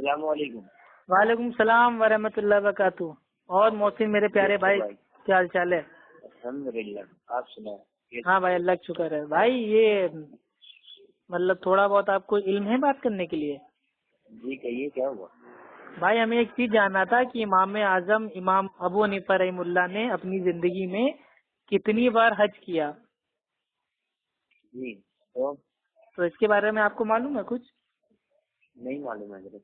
السلام علیکم۔ وعلیکم السلام ورحمۃ اللہ وبرکاتہ۔ اور محسن میرے پیارے بھائی کیا حال چال ہے؟ الحمدللہ، آپ سنائیں۔ ہاں بھائی اللہ کا شکر ہے۔ بھائی یہ مطلب تھوڑا بہت آپ کو علم ہے بات کرنے کے لیے؟ جی کہیے، کیا ہوا؟ بھائی ہمیں ایک چیز جاننا تھا کہ امام اعظم امام ابو حنیفہ رحمہ اللہ نے اپنی زندگی میں کتنی بار حج کیا؟ جی تو اس کے بارے میں آپ کو معلوم ہے کچھ؟ نہیں معلوم ہے حضرت۔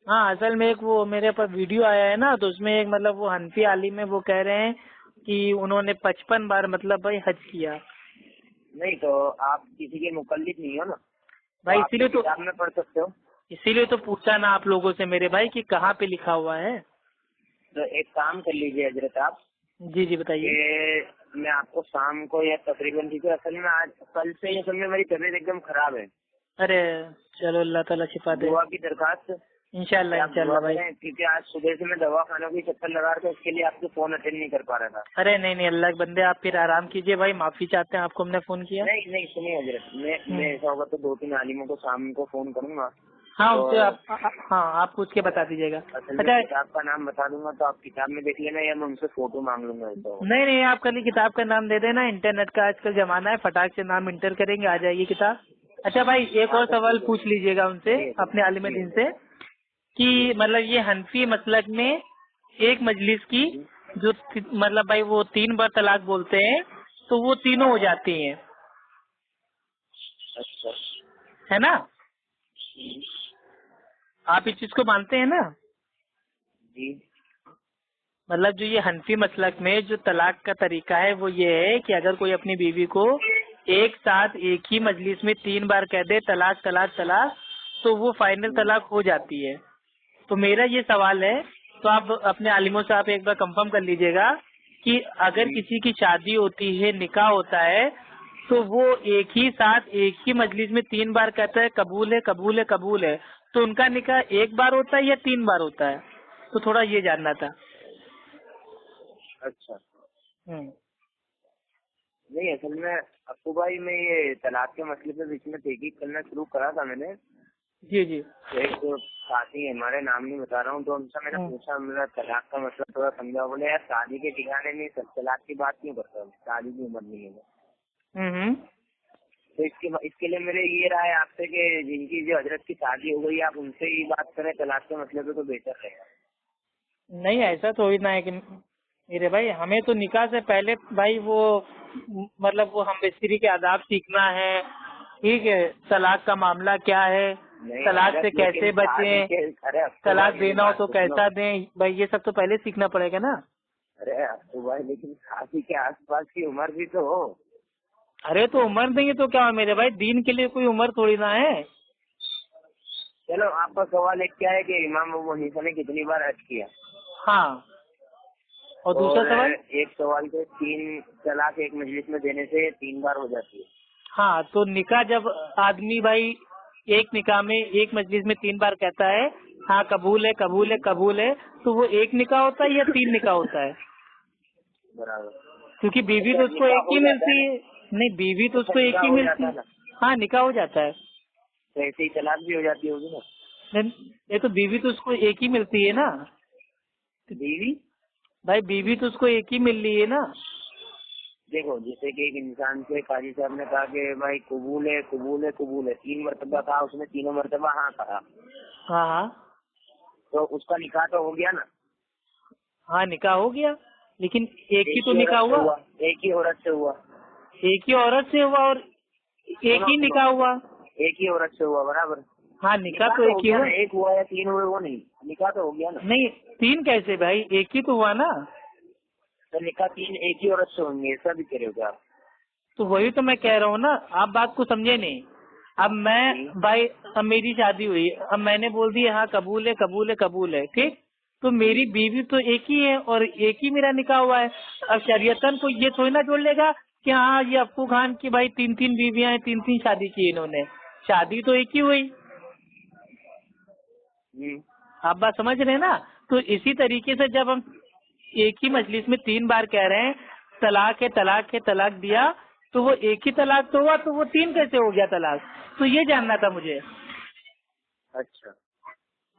ہاں اصل میں ایک وہ میرے پاس ویڈیو آیا ہے نا، تو اس میں ایک مطلب وہ حنفی عالم ہے، وہ کہہ رہے ہیں کہ انہوں نے 55 بار مطلب بھائی حج کیا۔ نہیں تو آپ کسی کے مقلد نہیں ہو نا بھائی اسی لیے تو کتاب میں پڑھ سکتے ہو۔ اسی لیے تو پوچھا نا آپ لوگوں سے میرے بھائی کہ کہاں پہ لکھا ہوا ہے۔ تو ایک کام کر لیجیے حضرت آپ، جی بتائیے۔ کہ میں آپ کو شام کو یا تقریباً اصل میں آج کل سے یہ سمجھے میری طبیعت ایک دم خراب ہے۔ ارے چلو اللہ تعالیٰ شفا دے۔ دعا کی درخواست انشاءاللہ بھائی، کیونکہ آج صبح سے میں دوا خانوں کی چکر لگا رہا تھا، اس کے لیے آپ کو فون اٹینڈ نہیں کر پا رہا تھا۔ ارے نہیں اللہ کے بندے، آپ پھر آرام کیجیے بھائی، معافی چاہتے ہیں آپ کو ہم نے فون کیا۔ نہیں سنیے حضرت، میں ایسا ہوگا تو 2-3 عالموں کو شام کو فون کروں گا۔ ہاں آپ پوچھ کے بتا دیجیے گا۔ اچھا کتاب کا نام بتا دوں گا تو آپ کتاب میں دیکھ لینا، یا میں ان سے فوٹو مانگ لوں گا۔ نہیں آپ کل کتاب کا نام دے دینا، انٹرنیٹ کا آج کل زمانہ ہے، فٹاک سے نام انٹر کریں گے آ جائے گی کتاب۔ اچھا بھائی ایک اور سوال پوچھ لیجیے گا ان سے، اپنے عالم دین سے، کہ مطلب یہ حنفی مسلک میں ایک مجلس کی جو مطلب بھائی وہ 3 بار طلاق بولتے ہیں تو وہ تینوں ہو جاتی ہیں، اچھا ہے نا؟ آپ اس چیز کو مانتے ہیں نا؟ جی مطلب جو یہ حنفی مسلک میں جو طلاق کا طریقہ ہے وہ یہ ہے کہ اگر کوئی اپنی بیوی کو ایک ساتھ ایک ہی مجلس میں 3 بار کہہ دے طلاق طلاق طلاق تو وہ فائنل طلاق ہو جاتی ہے۔ تو میرا یہ سوال ہے، تو آپ اپنے عالموں سے آپ ایک بار کنفرم کر لیجئے گا کہ اگر کسی کی شادی ہوتی ہے، نکاح ہوتا ہے، تو وہ ایک ہی ساتھ ایک ہی مجلس میں 3 بار کہتا ہے قبول ہے قبول ہے قبول ہے، تو ان کا نکاح 1 بار ہوتا ہے یا 3 بار ہوتا ہے؟ تو تھوڑا یہ جاننا تھا۔ اچھا نہیں، اصل میں ابو بھائی میں یہ طلاق کے مسئلے پہ بیچ میں تحقیق کرنا شروع کرا تھا میں نے۔ جی ایک ساتھی ہمارے نام نہیں بتا رہا ہوں، تو ان سے میں نے پوچھا، میرا طلاق کا مسئلہ تھوڑا سمجھا۔ بولے یار شادی کے ٹھکانے میں طلاق کی بات کیوں کرتا ہوں، شادی کی عمر نہیں ہے۔ تو اس کے لیے میرے یہ رائے آپ سے کہ جن کی جو حضرت کی شادی ہو گئی آپ ان سے ہی بات کریں طلاق کے مسئلے پہ، تو بہتر رہے گا۔ نہیں ایسا تو ہی نہ ہے کہ میرے بھائی، ہمیں تو نکاح سے پہلے بھائی وہ مطلب وہ ہم بستری کے آداب سیکھنا ہے، ٹھیک ہے، طلاق کا معاملہ کیا ہے، طلاق سے کیسے بچیں، طلاق دینا ہو تو کیسا دیں، بھائی یہ سب تو پہلے سیکھنا پڑے گا نا۔ ارے ابو بھائی لیکن شادی کے آس پاس کی عمر بھی تو ہو۔ ارے تو عمر نہیں ہے تو کیا ہو میرے بھائی، دین کے لیے کوئی عمر تھوڑی نہ ہے۔ چلو آپ کا سوال ایک کیا ہے کہ امام ابو حنیفہ نے کتنی بار حج کیا؟ ہاں، اور دوسرا سوال ایک سوال کے 3 طلاق ایک مجلس میں دینے سے 3 بار ہو جاتی ہے۔ ہاں تو نکاح جب آدمی بھائی ایک نکاح میں ایک مجلس میں 3 بار کہتا ہے ہاں قبول ہے قبول ہے قبول ہے، تو وہ ایک نکاح ہوتا ہے یا 3 نکاح ہوتا ہے؟ برابر، کیونکہ بیوی تو اس کو ایک ہی ملتی ہے۔ نہیں بیوی تو اس کو ایک ہی ملتی ہے۔ ہاں نکاح ہو جاتا ہے، تو ایسے ہی طلاق بھی ہو جاتی ہوگی نا۔ یہ تو بیوی تو اس کو ایک ہی ملتی ہے نا بیوی بھائی، بیوی تو اس کو ایک ہی مل رہی ہے نا۔ دیکھو جیسے کہ ایک انسان سے قاضی صاحب نے کہا کہ بھائی قبول ہے قبول ہے قبول ہے، 3 مرتبہ کہا، اس نے 3 مرتبہ ہاں کہا، ہاں تو اس کا نکاح تو ہو گیا نا۔ ہاں نکاح ہو گیا، لیکن ایک ہی تو نکاح ہوا، ایک ہی عورت سے ہوا، ایک ہی عورت سے ہوا اور ایک ہی نکاح ہوا، ایک ہی عورت سے ہوا، برابر۔ ہاں نکاح تو ایک ہی ہوا، ایک ہوا یا 3 ہوئے وہ نہیں، نکاح تو ہو گیا نا۔ نہیں 3 کیسے بھائی، ایک ہی تو ہوا نا۔ تو نکاح 3 ایک ہی عورت سے ہوں گے، ایسا بھی کہہ رہے ہو کیا آپ؟ تو وہی تو میں کہہ رہا ہوں نا، آپ بات کو سمجھے نہیں۔ اب میں بھائی، اب میری شادی ہوئی، اب میں نے بول دیا ہاں قبول ہے قبول ہے قبول ہے، ٹھیک، تو میری بیوی تو ایک ہی ہے اور ایک ہی میرا نکاح ہوا ہے۔ اب شریعتاً کو یہ تھوڑی نہ جوڑ لے گا کہ ہاں یہ افو خان کی بھائی 3 بیویاں ہیں، 3 شادی کی انہوں نے، شادی تو ایک ہی ہوئی۔ آپ بات سمجھ رہے ہیں نا؟ تو اسی طریقے سے جب ہم ایک ہی مجلس میں 3 بار کہہ رہے ہیں طلاق ہے طلاق ہے طلاق دیا، تو وہ ایک ہی طلاق تو ہوا، تو وہ 3 کیسے ہو گیا طلاق؟ تو یہ جاننا تھا مجھے۔ اچھا